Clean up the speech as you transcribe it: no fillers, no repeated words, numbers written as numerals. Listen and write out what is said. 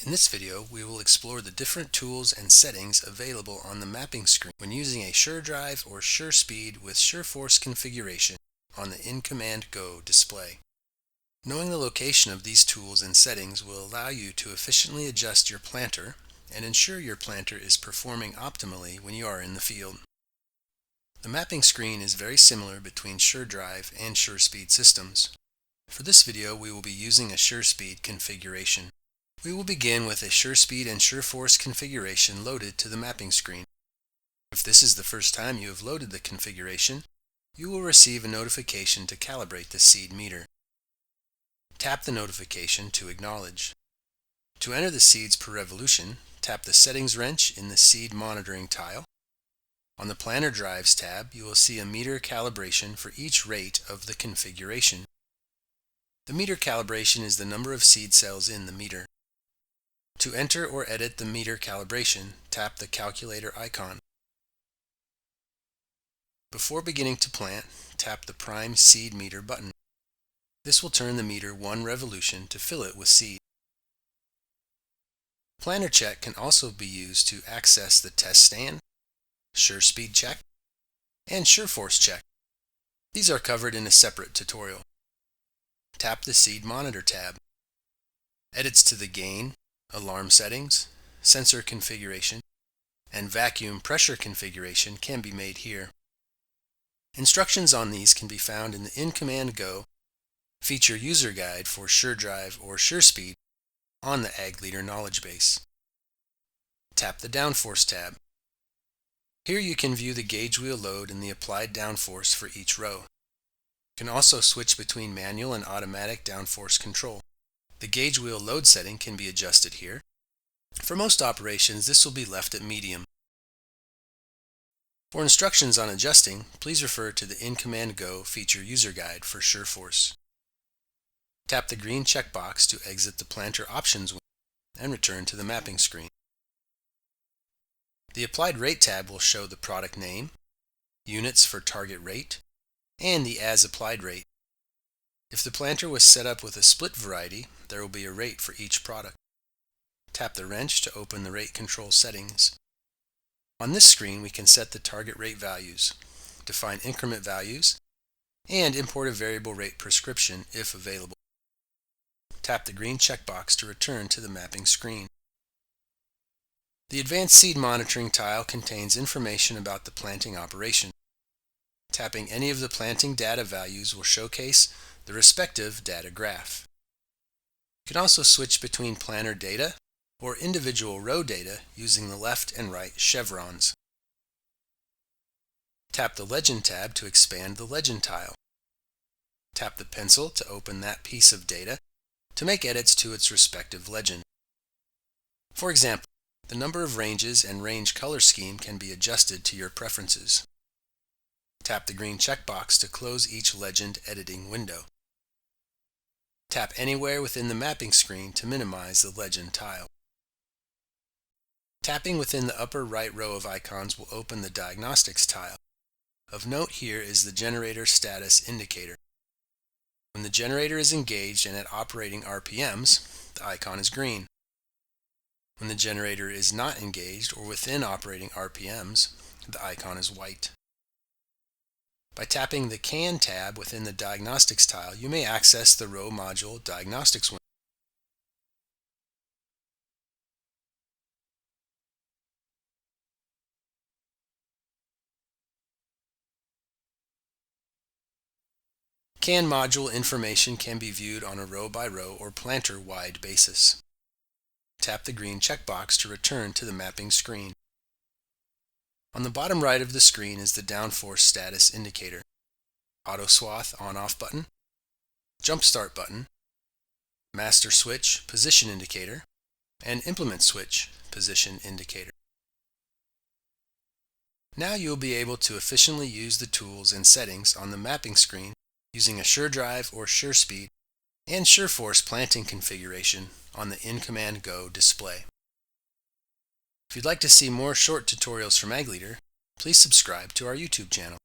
In this video, we will explore the different tools and settings available on the mapping screen when using a SureDrive or SureSpeed with SureForce configuration on the InCommand Go display. Knowing the location of these tools and settings will allow you to efficiently adjust your planter and ensure your planter is performing optimally when you are in the field. The mapping screen is very similar between SureDrive and SureSpeed systems. For this video, we will be using a SureSpeed configuration. We will begin with a SureSpeed and SureForce configuration loaded to the mapping screen. If this is the first time you have loaded the configuration, you will receive a notification to calibrate the seed meter. Tap the notification to acknowledge. To enter the seeds per revolution, tap the Settings wrench in the Seed Monitoring tile. On the Planner Drives tab, you will see a meter calibration for each rate of the configuration. The meter calibration is the number of seed cells in the meter. To enter or edit the meter calibration, tap the calculator icon. Before beginning to plant, tap the Prime Seed Meter button. This will turn the meter one revolution to fill it with seed. Planner Check can also be used to access the Test Stand, SureSpeed Check, and SureForce Check. These are covered in a separate tutorial. Tap the Seed Monitor tab. Edits to the gain, alarm settings, sensor configuration, and vacuum pressure configuration can be made here. Instructions on these can be found in the InCommand Go feature user guide for SureDrive or SureSpeed on the Ag Leader Knowledgebase. Tap the Downforce tab. Here you can view the gauge wheel load and the applied downforce for each row. You can also switch between manual and automatic downforce control. The gauge wheel load setting can be adjusted here. For most operations, this will be left at medium. For instructions on adjusting, please refer to the InCommand Go feature user guide for SureForce. Tap the green checkbox to exit the Planter Options window and return to the mapping screen. The Applied Rate tab will show the product name, units for target rate, and the As Applied rate. If the planter was set up with a split variety, there will be a rate for each product. Tap the wrench to open the rate control settings. On this screen, we can set the target rate values, define increment values, and import a variable rate prescription if available. Tap the green checkbox to return to the mapping screen. The Advanced Seed Monitoring tile contains information about the planting operation. Tapping any of the planting data values will showcase the respective data graph. You can also switch between planter data or individual row data using the left and right chevrons. Tap the Legend tab to expand the Legend tile. Tap the pencil to open that piece of data to make edits to its respective legend. For example, the number of ranges and range color scheme can be adjusted to your preferences. Tap the green checkbox to close each legend editing window. Tap anywhere within the mapping screen to minimize the legend tile. Tapping within the upper right row of icons will open the Diagnostics tile. Of note here is the generator status indicator. When the generator is engaged and at operating RPMs, the icon is green. When the generator is not engaged or within operating RPMs, the icon is white. By tapping the Can tab within the Diagnostics tile, you may access the row module Diagnostics window. Can module information can be viewed on a row-by-row or planter-wide basis. Tap the green checkbox to return to the mapping screen. On the bottom right of the screen is the downforce status indicator, auto swath on-off button, jump start button, master switch position indicator, and implement switch position indicator. Now you will be able to efficiently use the tools and settings on the mapping screen using a SureDrive or SureSpeed and SureForce planting configuration on the InCommand Go display. If you'd like to see more short tutorials from Ag Leader, please subscribe to our YouTube channel.